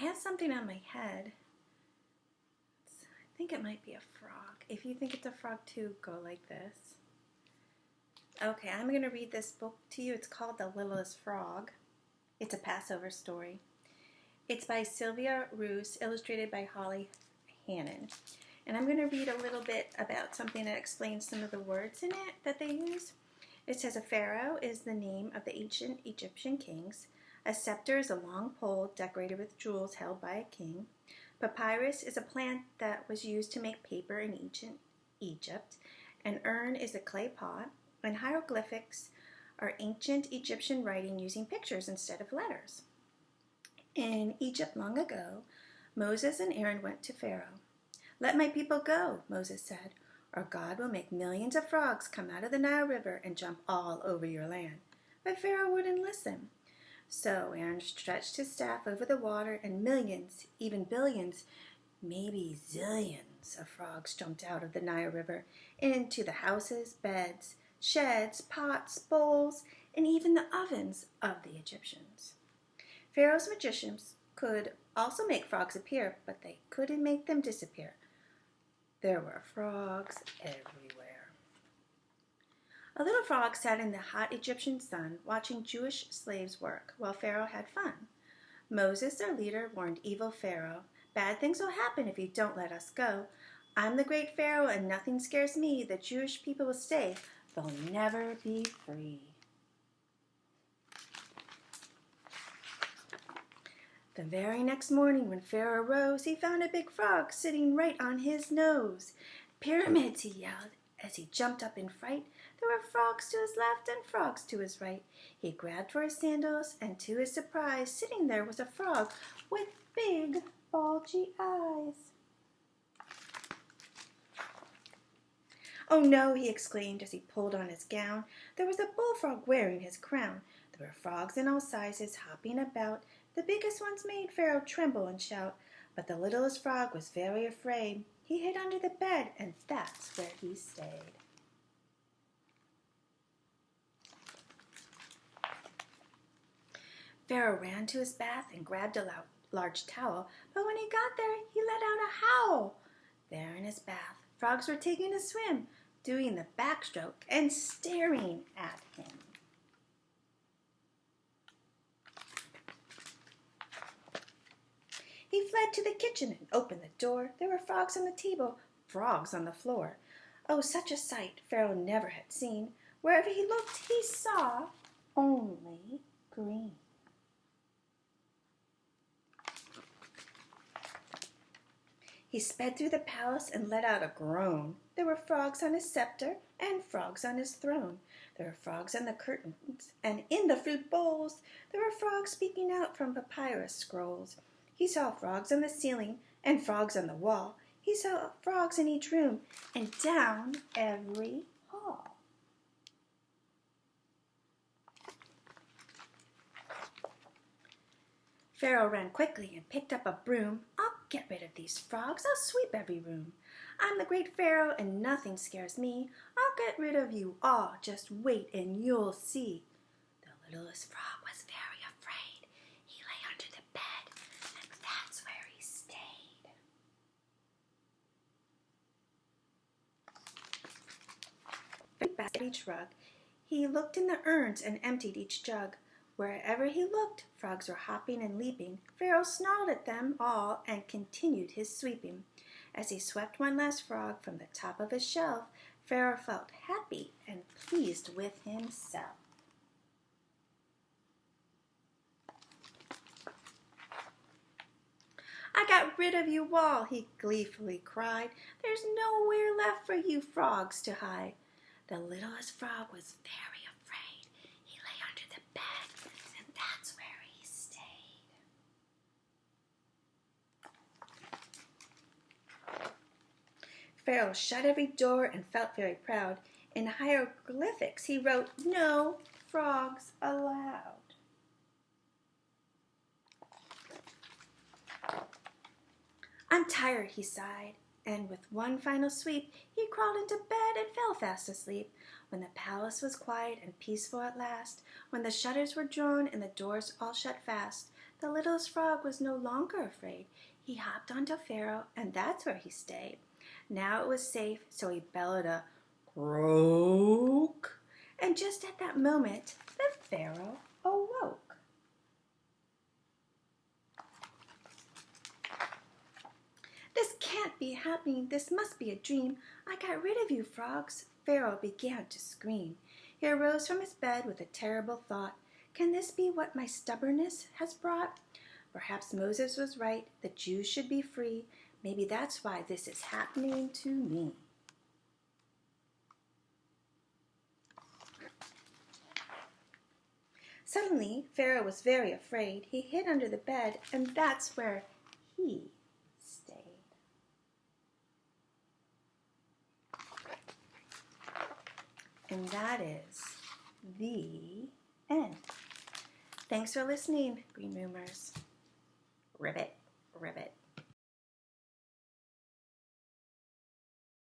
have something on my head. I think it might be a frog. If you think it's a frog too, go like this. Okay, I'm going to read this book to you. It's called The Littlest Frog. It's a Passover story. It's by Sylvia Roos, illustrated by Holly Hannon. And I'm going to read a little bit about something that explains some of the words in it that they use. It says a pharaoh is the name of the ancient Egyptian kings. A scepter is a long pole decorated with jewels held by a king. Papyrus is a plant that was used to make paper in ancient Egypt. An urn is a clay pot. And hieroglyphics are ancient Egyptian writing using pictures instead of letters. In Egypt long ago, Moses and Aaron went to Pharaoh. "Let my people go," Moses said, "or God will make millions of frogs come out of the Nile River and jump all over your land." But Pharaoh wouldn't listen. So Aaron stretched his staff over the water, and millions, even billions, maybe zillions of frogs jumped out of the Nile River into the houses, beds, sheds, pots, bowls, and even the ovens of the Egyptians. Pharaoh's magicians could also make frogs appear, but they couldn't make them disappear. There were frogs everywhere. A little frog sat in the hot Egyptian sun, watching Jewish slaves work, while Pharaoh had fun. Moses, their leader, warned evil Pharaoh, "Bad things will happen if you don't let us go. I'm the great Pharaoh, and nothing scares me. The Jewish people will stay. They'll never be free." The very next morning when Pharaoh rose, he found a big frog sitting right on his nose. "Pyramids," he yelled as he jumped up in fright. There were frogs to his left and frogs to his right. He grabbed for his sandals, and to his surprise, sitting there was a frog with big, bulgy eyes. "Oh no," he exclaimed as he pulled on his gown. There was a bullfrog wearing his crown. There were frogs in all sizes hopping about. The biggest ones made Pharaoh tremble and shout. But the littlest frog was very afraid. He hid under the bed, and that's where he stayed. Pharaoh ran to his bath and grabbed a large towel, but when he got there, he let out a howl. There in his bath, frogs were taking a swim, doing the backstroke and staring at him. He fled to the kitchen and opened the door. There were frogs on the table, frogs on the floor. Oh, such a sight Pharaoh never had seen. Wherever he looked, he saw only green. He sped through the palace and let out a groan. There were frogs on his scepter and frogs on his throne. There were frogs on the curtains and in the fruit bowls. There were frogs speaking out from papyrus scrolls. He saw frogs on the ceiling and frogs on the wall. He saw frogs in each room and down every hall. Pharaoh ran quickly and picked up a broom. "I'll get rid of these frogs. I'll sweep every room. I'm the great Pharaoh, and nothing scares me. I'll get rid of you all. Just wait and you'll see." The littlest frog was very afraid. He lay under the bed, and that's where he stayed. He basket each rug. He looked in the urns and emptied each jug. Wherever he looked, frogs were hopping and leaping. Pharaoh snarled at them all and continued his sweeping. As he swept one last frog from the top of his shelf, Pharaoh felt happy and pleased with himself. "I got rid of you all," he gleefully cried. "There's nowhere left for you frogs to hide." The littlest frog was very afraid. He lay under the bed, and that's where he stayed. Pharaoh shut every door and felt very proud. In hieroglyphics he wrote, "No frogs allowed." "I'm tired," he sighed, and with one final sweep, he crawled into bed and fell fast asleep. When the palace was quiet and peaceful at last, when the shutters were drawn and the doors all shut fast, The littlest frog was no longer afraid. He hopped onto Pharaoh, and that's where he stayed. Now it was safe, so he bellowed a croak. And just at that moment, the Pharaoh awoke. This can't be happening. This must be a dream. I got rid of you, frogs. Pharaoh began to scream. He arose from his bed with a terrible thought. Can this be what my stubbornness has brought? Perhaps Moses was right. The Jews should be free. Maybe that's why this is happening to me. Suddenly, Pharaoh was very afraid. He hid under the bed, and that's where he stayed. And that is the end. Thanks for listening, Green Roomers. Ribbit, ribbit.